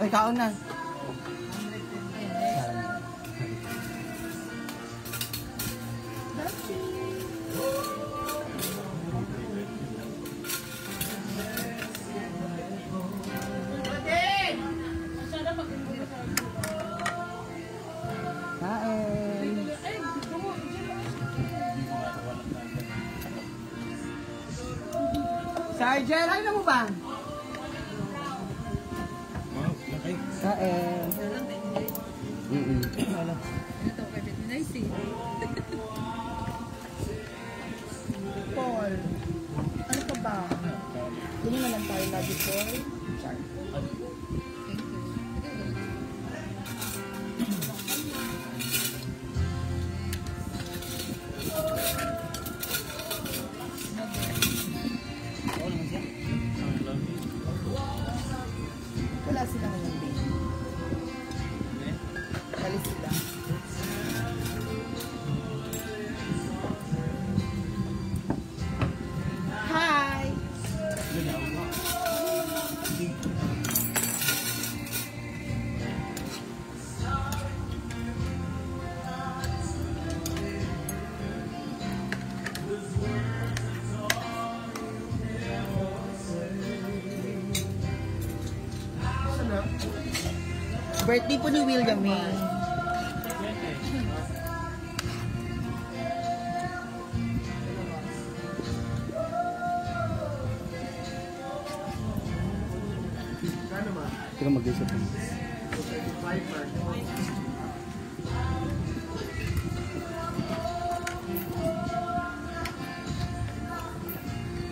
Ay, kaon na. Sergeant, ano na mo ba? Kain. Ito pa din na isi. Paul, ano pa ba? Kunin na lang tayo lagi, Paul. Char. Wala sila ngayon, baby. Kalis sila. Hi! Birthday po ni William eh. Ito ka mag-isip.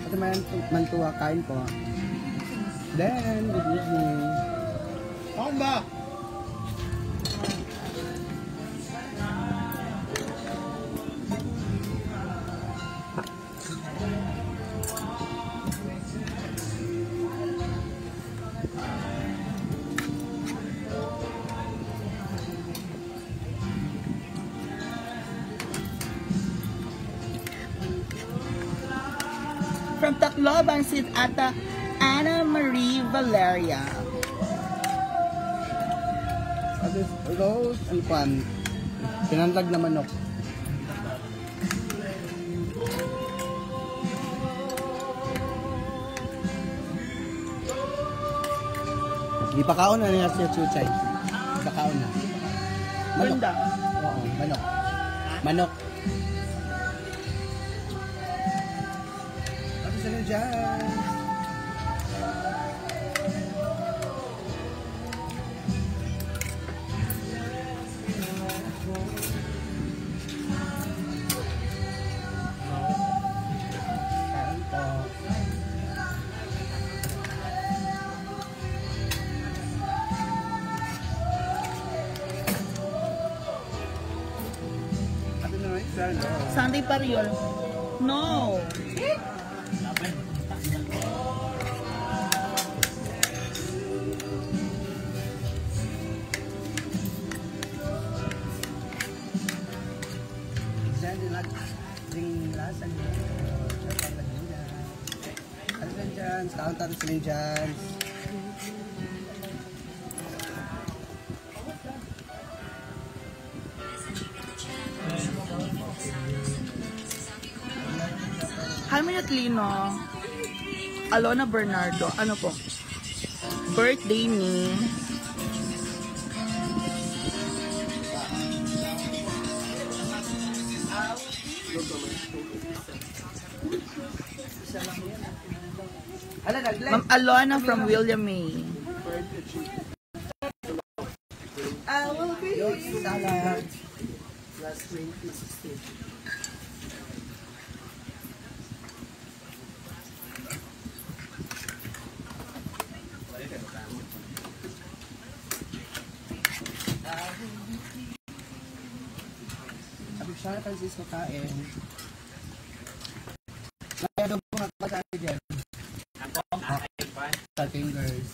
Ate Mantua, kain po. Dan, good evening. Kaon ba? From Tacloban, si Ata Ana Marie Valeria. Ate Rose, ang pan. Pinantag na manok. Ipakaon na niya siya Chuchay. Ipakaon na. Manok. Ganda. Oo, manok. Manok. Ano sila dyan? Kain po. Ate na rin, sir. Sunday Pariol. No. Kaunta sila dyan. Hi, Minatlino. Alona Bernardo. Ano po? Birthday ni... Ma'am Alona from William May. I will be salad. Last 2016. Sabi ko siya, Francisco kain. Kaya doon po nga pagkakali dyan. Sa fingers.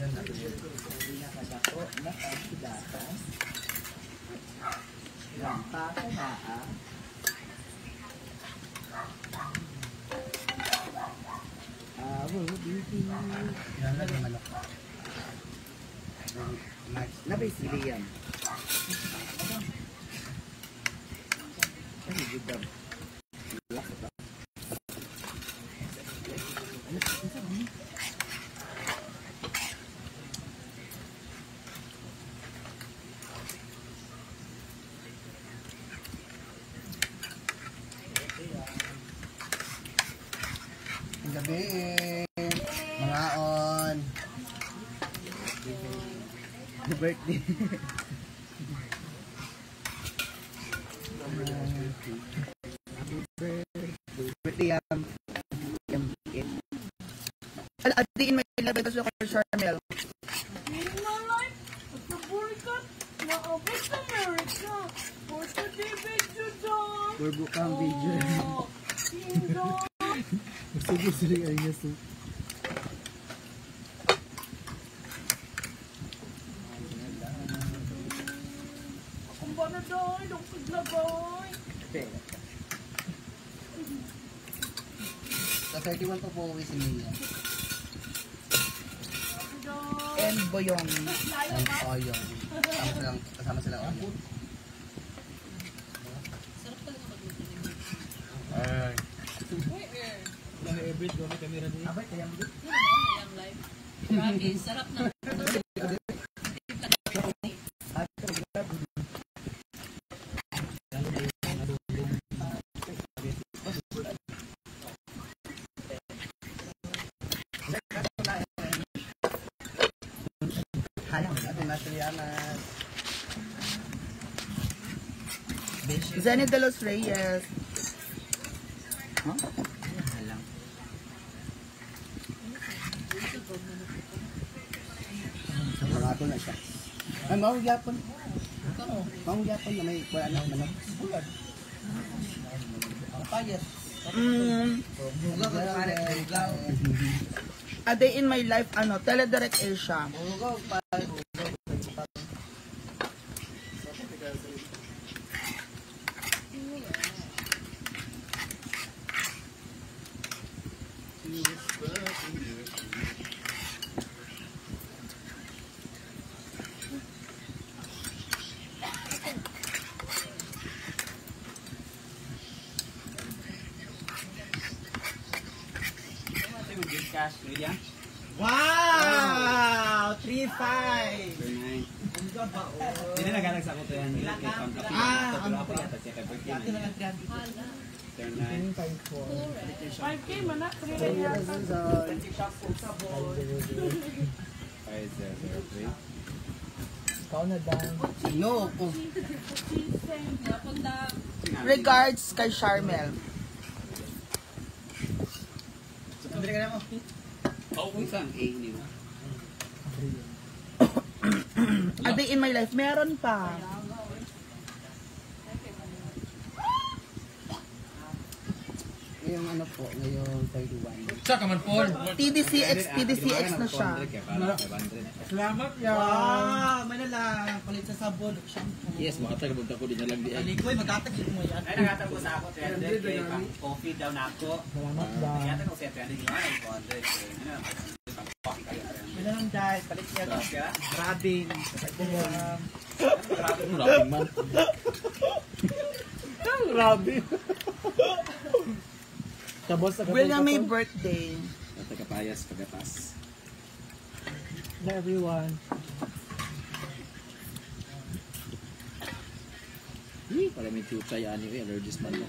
Pinakadako na pagkidatas. Rampa ka na Yan lang yung manok. Nabay sili yan. Ay, gudab. Gabi, mga on. Happy birthday. Birthday Adiin may ilabay ito sa kay Charmel. Burbo ka ang video. Sige, ay gusto. Kumbana doon, lukod na boy. Sa 31 pa po uwi si Mia. And Boyong. And Oyong. Kasama silang Oyong. Sarap talaga magluto ni Mia. Ay. Kami every kami kamera din. Abay, kaya mo din. Yun mo, yung live. Grabe, sarap na. Zenny de los Reyes. Huh? Pangato na siya. Ay, mawag yapon. Mawag yapon na may wala na manok. Bulad. Payas. Bugaw ka pare, bugaw. A Day in My Life, Teledirect Asia. Bugaw pare. Wow! 3-5! Hindi na naghanag sa ako to yan. Tingin 5-4. 5K man na, 3 years. Ikaw na dahil. No. Napunta. Regards kay Charmel. Pwede ka na mo. Saan? A-new. A Day in My Life, meron pa. Ngayong ano po, ngayong 31. Sa kaman Paul. TDCX na siya. Salamat yan. Wow, may nalang palit sa sabon. Yes, makatagabunta ko din na lang di ay. Alikoy, magkatagin mo yan. Ay, nakatag ko sa ako, 300 kay pang coffee daw na ako. Salamat ba? Kaya ko siya 300 yun, ay 400. Pang coffee kayo. May nalang dahil, palit siya. Grabbing. Maraming man. Grabe. Tapos sa Will na may birthday. Tagapayas, pagatas. everyone. Para may chuchay ani eh, allergies man mo.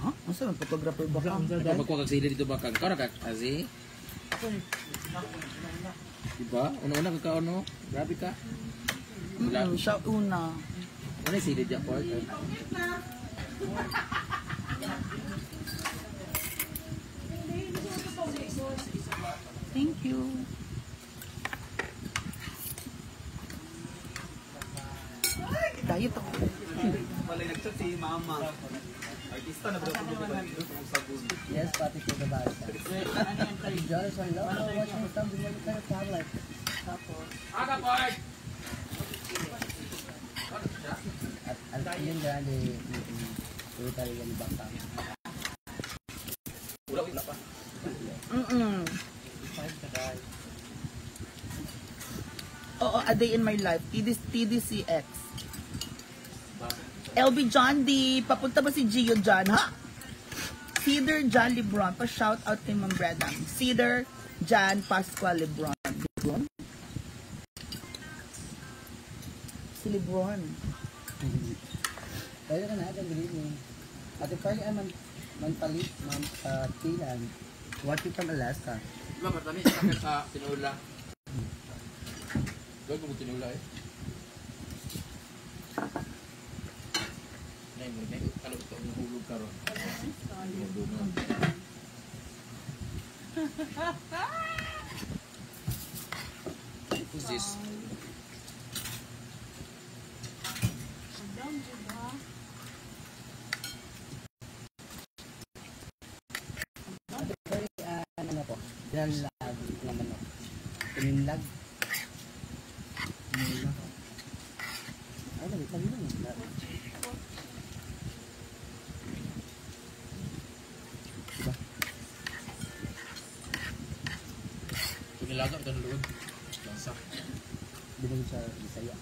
Huh? Masa may photographer ba ka? Kapag ko kagsili dito ba kag kara kag azi? Diba? Una-una ka ano? Grabe ka. Siya una. Ano yung silid yan, Paul? Thank you. Diet ako. Wala nagchat si ma'am. mama. Artista na daw ko sa sabon. Yes, pati po the bata. Jonas, I love watching something when you kind of tablet. Tapos. Aga, boy! At alpinin grande yung talagang bata. Wala pa. Oo, A Day in My Life. TDCX. LB John D. Papunta ba si Gio dyan, ha? Cedar John Lebron. Pa-shout out kay Ma'am Breda. Cedar John Pascual Lebron. Lebron? Si Lebron. Kaya ka na, ang galing mo. Ate Parly, manpalit, manpatilan. Watching from Alaska. Diba, marami sakit sa tinula. Gawin mo tinula eh. Nay mo, nay. Kalau ito ang nahulog ka ron. Who's this? Ate Parly, ano po? Dinlag ng manok. Tuminlag. Ay, dali, dali lang. Pinilaga ka ng luwag. Lansak. Binigay sa Bisaya.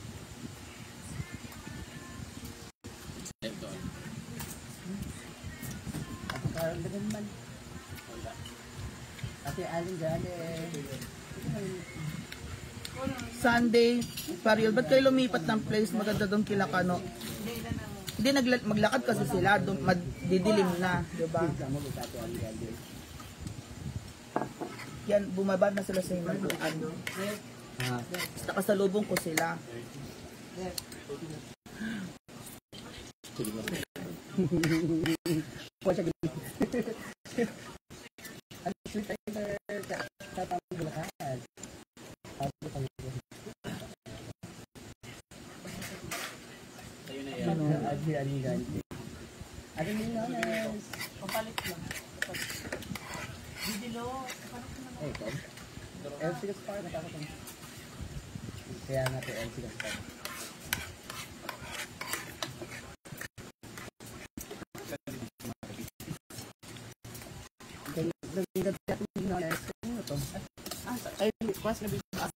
Ito. Ako parang dagan man. Wala. Ate Alin dyan Sunday, Paril, ba't kayo lumipat ng place? Maganda doon kila Kano. Hindi, maglakad kasi sila. Didilim na, diba? Yan, bumaba na sila sa himaluan. Basta kasalubong ko sila. Ano sweet tayo sa tatawag lakas. Ano, alin ganti. Ano yung nanas? Papalit lang. Didilo. Eh, ito. LC Gaspar, nakakatang. Kaya nga ito, LC Gaspar. Ay, request na bigla.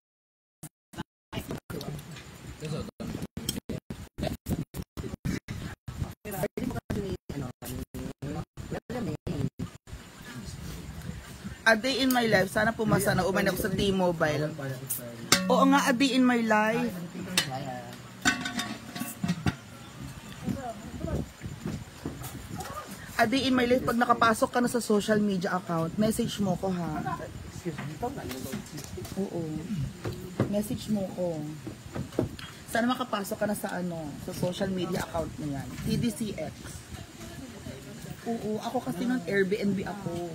A Day in My Life. Sana pumasa na umay ako sa T-Mobile. Oo nga, A Day in My Life. A Day in My Life, pag nakapasok ka na sa social media account, message mo ko ha. Oo. Message mo ko. Sana makapasok ka na sa sa social media account na yan. TDCX. Oo, ako kasi ng Airbnb ako.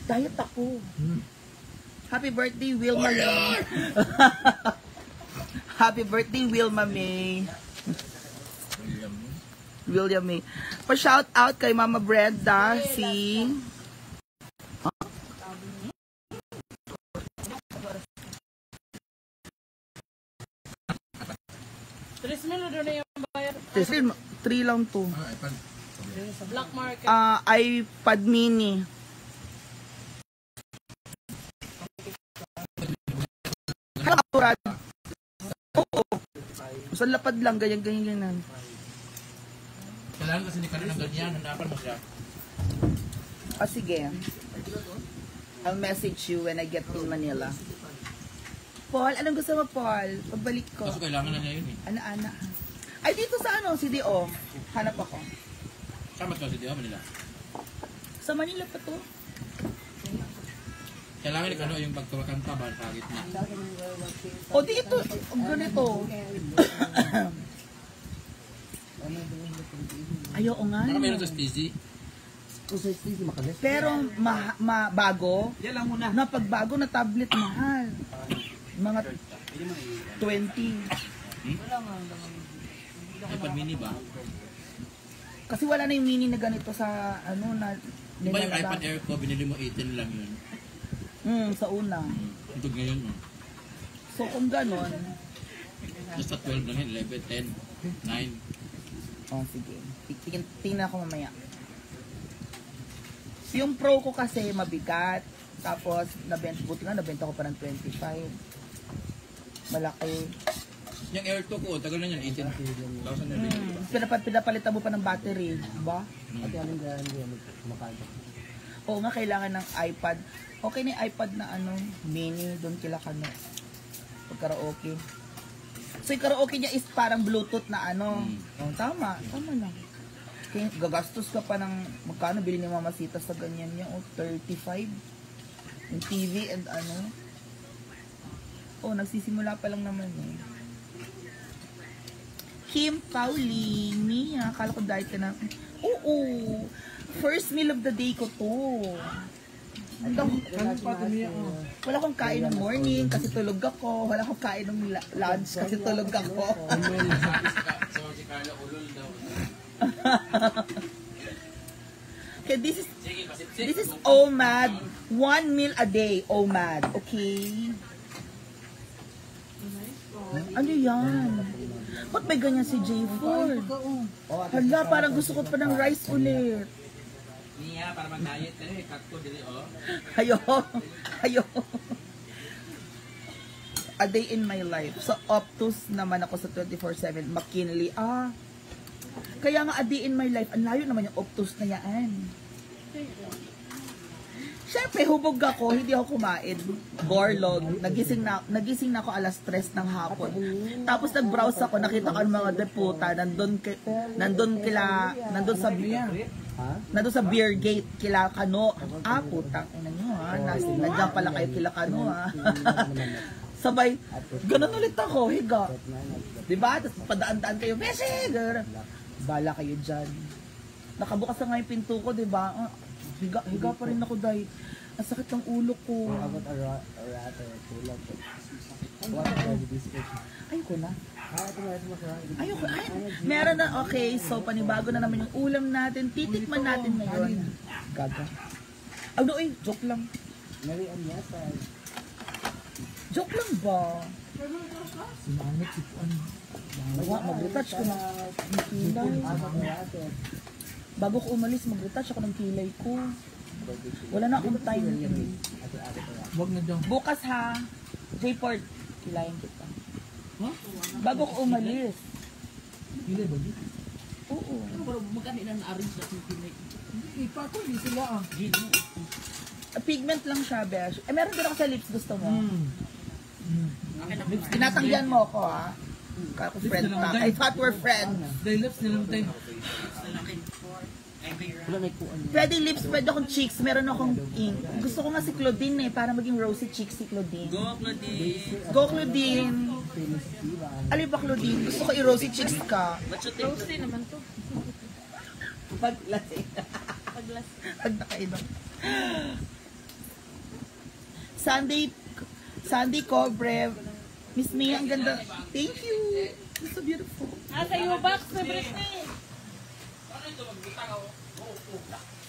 Diet ako. Happy birthday, Wilma May. Happy birthday, Wilma May. William May. Pa-shout out kay Mama Brenda, si... Tris milo doon na yung bayar. 3 lang to. Black market. iPad mini. Kapurad. Oo. Sa lapad lang, ganyan. Kailangan kasi ni Kanan ng ganyan. Hanapan mo siya. Sige. I'll message you when I get in Manila. Paul, anong gusto mo, Paul? Pagbalik ko. Kaso kailangan na niya yun eh. Ana. Ay, dito sa CDO. Hanap ako. Kamat ka si Diwa Manila. Sa Manila pa to. Kailangan ni Kano yung pagkakanta ba sa gitna. O, dito. Ganito. Ayoko nga. Baka meron sa Speezy. Pero bago. Yan lang muna. Na pagbago na tablet mahal. Mga Hindi mo 20. iPad mini ba? Kasi wala na yung mini na ganito sa ano na Di ba yung nilalabas. iPad Air ko, binili mo 18 lang yun. Sa una. Ito ngayon, oh. So kung ganon, Basta 12 lang yun, 11, 10, 9. oh sige. Tingnan ko mamaya. Yung Pro ko kasi mabigat. Tapos, buti nga, nabenta ko pa ng 25. Malaki. Yung Air 2 ko, tagal na yan, 18,000 na rin. Pinapalitan mo pa ng battery. Diba? Ate anong garanti yan? Kumakain. Oo nga, kailangan ng iPad. Okay na yung iPad na mini, doon kila kano. Pag karaoke. So yung karaoke niya is parang Bluetooth na Oh, tama lang. Kaya gagastos ka pa ng, magkano bili ni Mama Sita sa ganyan niya? 35. Yung TV and nagsisimula pa lang naman eh. Kim Pauli, Mia, akala ko diet ka na. Oo, first meal of the day ko to. Wala akong kain ng morning kasi tulog ako. Wala akong kain ng lunch kasi tulog ako. So, si Carla, ulol daw. Okay, this is OMAD. 1 meal a day, OMAD. Okay? Ano yan? Ba't may ganyan si J. Ford? Hala, parang gusto ko pa ng rice ulit. Niya, para mag-diet ka rin, cut ko dili, oh. Ayo. A day in my life. So, Optus naman ako sa 24/7. McKinley. Kaya nga a day in my life. Ang layo naman yung Optus na yan. Siyempre, hubog ako. Hindi ako kumain. Borlog. Nagising na ako alas 3 ng hapon. Tapos nag-browse ako. Nakita ko ang mga deputa. Nandun sa beer gate kila Kano. Putang ina nyo ha. Nandiyan pala kayo kila Kano ha. Sabay, ganun ulit ako, higa. Diba? Tapos padaan-daan kayo, Beshi! Bala kayo dyan. Nakabukas na nga yung pinto ko, diba? Higa pa rin ako dahil ang sakit ng ulo ko. Ayoko na. Ayoko. Meron na, okay. So, panibago na naman yung ulam natin. Titikman natin ngayon. Gaga. Joke lang. Joke lang ba? Mag-retouch ko na kilay. Bago ko umalis, mag-retouch ako ng kilay ko. Wala na akong time. Wag na daw. Bukas ha, J-Port, kilayin kita. Bago ko umalis. Kilay ba yun? Oo. Pero magkano na na-arrange na yung pinay. Ipa ko, hindi sila Pigment lang siya, besh. Meron din ako sa lips, gusto mo? Tinatanggihan mo ako, ha? Kako friend pa. I thought we're friends. Dahil lips nilang tayo. Pwede lips, pwede akong cheeks. Meron akong ink. Gusto ko nga si Claudine para maging rosy cheeks si Claudine. Go, Claudine! Alin ba, Claudine? Gusto ko i-rosy cheeks ka. Rosy naman to. Paglasing. Pag nakainom. Sandy Cobre. Miss Mia, ang ganda. Thank you. It's so beautiful. Sa iyo box na Britney.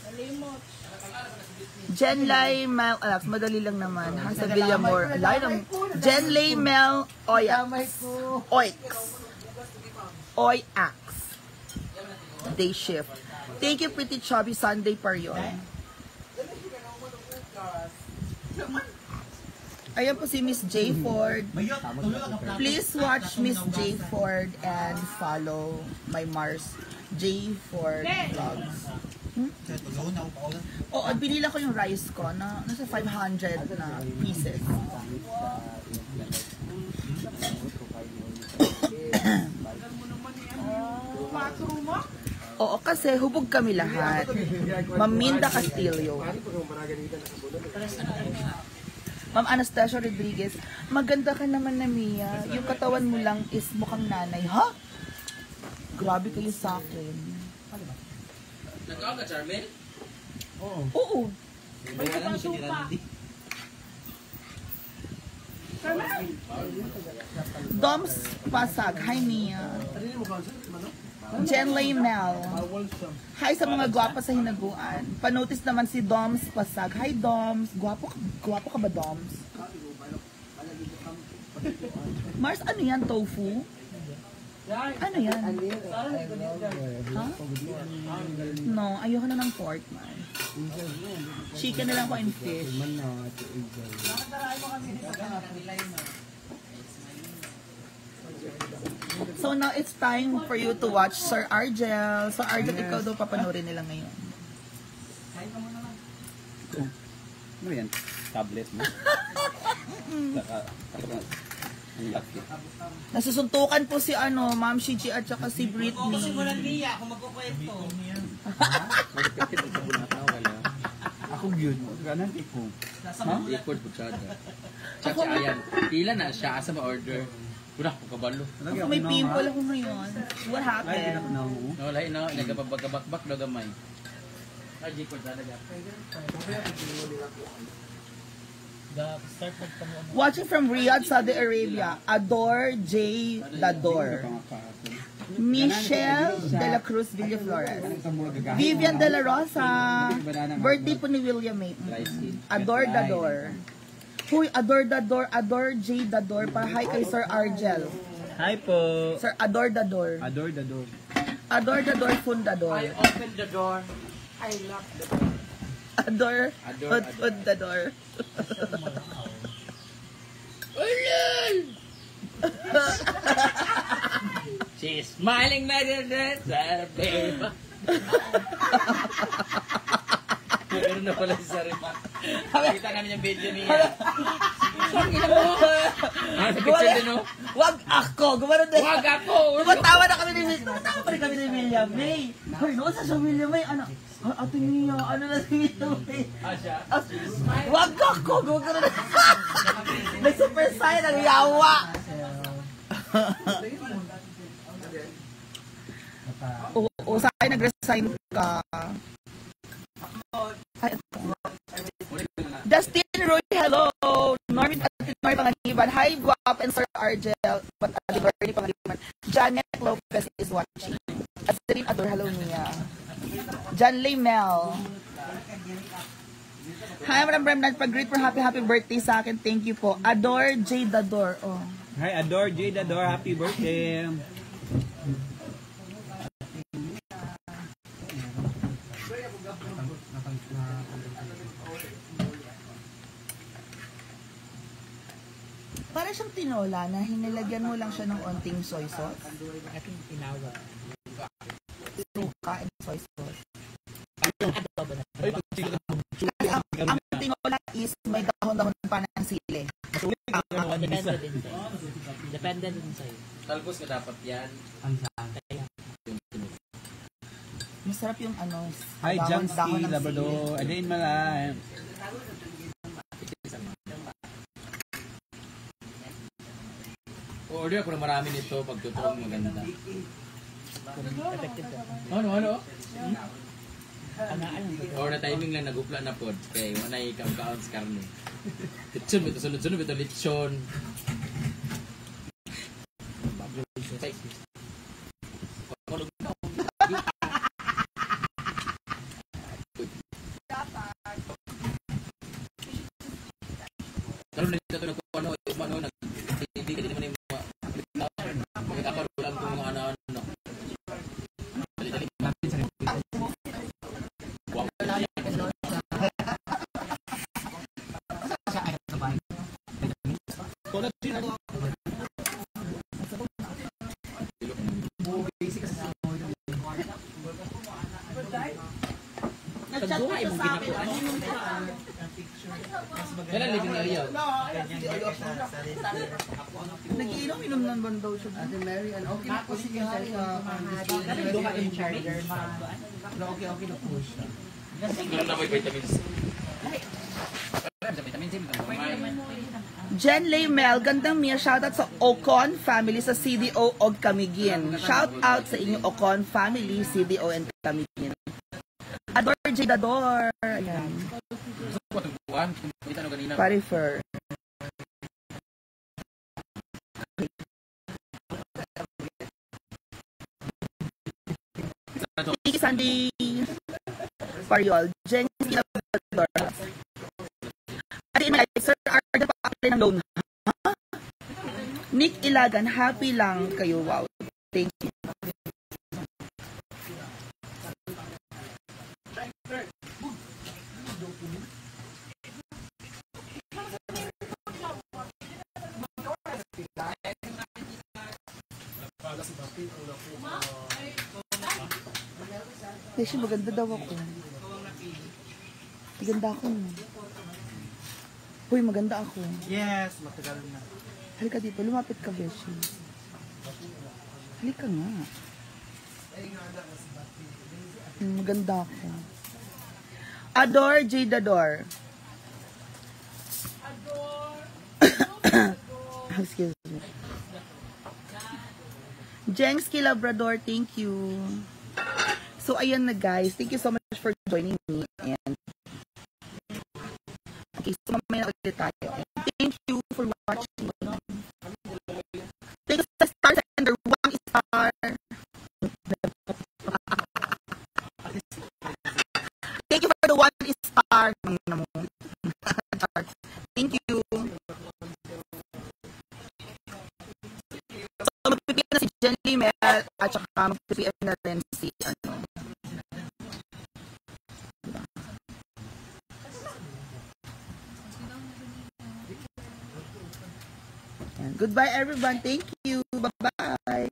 Nalimot. Jenlay Mel, madali lang naman. Sa Villamor. Jenlay Mel Oyax. Day shift. Thank you, pretty chubby Sunday pa yun. Ayan po si Miss J. Ford. Please watch Miss J. Ford and follow my Mars J. Ford vlogs. Binila ko yung rice ko na nasa 500 na pieces. Oo, kasi hubog kami lahat. Maminda Castillo. Ma'am Anastasia Rodriguez, maganda ka naman na Mia. Yung katawan mo lang is mukhang nanay. Ha? Grabe kayo sa akin. Nagkakaw ka, Charmel? Oo. May kapasupa. Doms Pasag, hi Mia. Jen Lay Mel, hi sa mga gwapa sa hinaguan. Panotice naman si Doms Pasag. Hi Doms, gwapo ka ba Doms? Mars, ano yan? Tofu? Ano yan? Ha? No, ayoko na ng pork man. Chicken na lang ko and fish. So now it's time for you to watch Sir Argel. So Argel, ikaw daw papanoorin nila ngayon. Ano yan? Tablet mo? Ang laki. Nasusuntukan po si Ma'am Shichi at saka si Britney. Ako yun. Ganon iko. Record po siya. Chacha, ayan. Pila na siya. Asa ma-order? Pura, kabalo. Ako may pimple ako ngayon. What happened? No, lahi na. Nagababak-bak daw gamay. Record talaga. Watching from Riyadh, Saudi Arabia, Adore J. Dador, Michelle de la Cruz Villaflores, Vivian de la Rosa, birthday po ni William May. Adore Dador. Huy, Adore Dador, Adore J. Dador, pa hi kay Sir Argel. Hi po. Sir Adore Dador. Adore the door. Adore Dador, Fundador. I open the door. I lock the door. Adore, Fundador. She's smiling like a babe. Meron na pala si Sarima. Kita namin yung video niya. Sa picture din, no? Wag ako! Gumano din! Wag ako! Tumatawa na kami ni William May. Hoy, noon sa William May, ate niya, ano na si William May? Wag ako! Gumano na. Nag-super sign, ang yawa! Oo, sa akin nag-resign ka. Dustin Roy, hello! Normin at Normin Panganiban. Hi, Guap and Sir Argel. But Normin Panganiban. Janet Lopez is watching. At Celine Ador, hello Mia. John Lay Mel. Hi, Maram nagpag-greet for happy birthday sa akin. Thank you po. Adore J. Dador. Oh. Hi, Adore J. Dador. Happy birthday. Para siyang tinola na hinilagyan mo lang siya ng onting soy sauce. Ating tinawa. Suka and soy sauce. Ang tinola is may dahon-dahon pa ng sili. Depende din sa'yo. Depende din sa'yo. Talbos ka dapat yan. Masarap yung Hi, dahon Jamski, ng Labrador. Adain malay. Order ako na marami nito pag totoong maganda. Effective ka. Ano? Anaan. Or na timing lang nagupla na pod. Kaya wala na ikam-kaon sa karne. Lechon, ito sunod-sunod, ito lechon. Kalau nito na ko ano hindi naman yung mga kaparulan ko mga ano. Dali-dali natin sa Nag-chat ko sa akin. kailan living area? Nagiinom naman daw siya. Ate Mary, okay na po siya. Doon ka in charger. Okay na po siya. Ganun na may vitamins. Vitamin C. Jen Lay Mel, gandang Mia, shoutout sa Ocon family sa CDO og Camiguin. Shoutout sa inyong Ocon family, CDO and Camiguin. Adore J. Dador. Ayan. Kita no kanina. Parifer. Thank you, Sandy Pariol. Jen Kinabador. Ate Inay, Sir Arda pa apply ng loan. Ha? Nick Ilagan, happy lang kayo. Wow. Thank you. Beshi, maganda daw ako. Maganda ako. Hoy, maganda ako. Yes, matagal na. Halika dito, lumapit ka, Beshi. Halika nga. Maganda ako. Adore, Jade Adore. Excuse me. Jengski Labrador, thank you. So, ayan na guys. Thank you so much for joining me. And okay, so mamaya na ulit tayo. And thank you for watching. Thank you sa star sender. 1 star. Thank you for the 1 star. Thank you. So, magpipigil na si Jenny Mel at saka magpipigil na rin si ano. Goodbye everyone. Thank you. Bye-bye.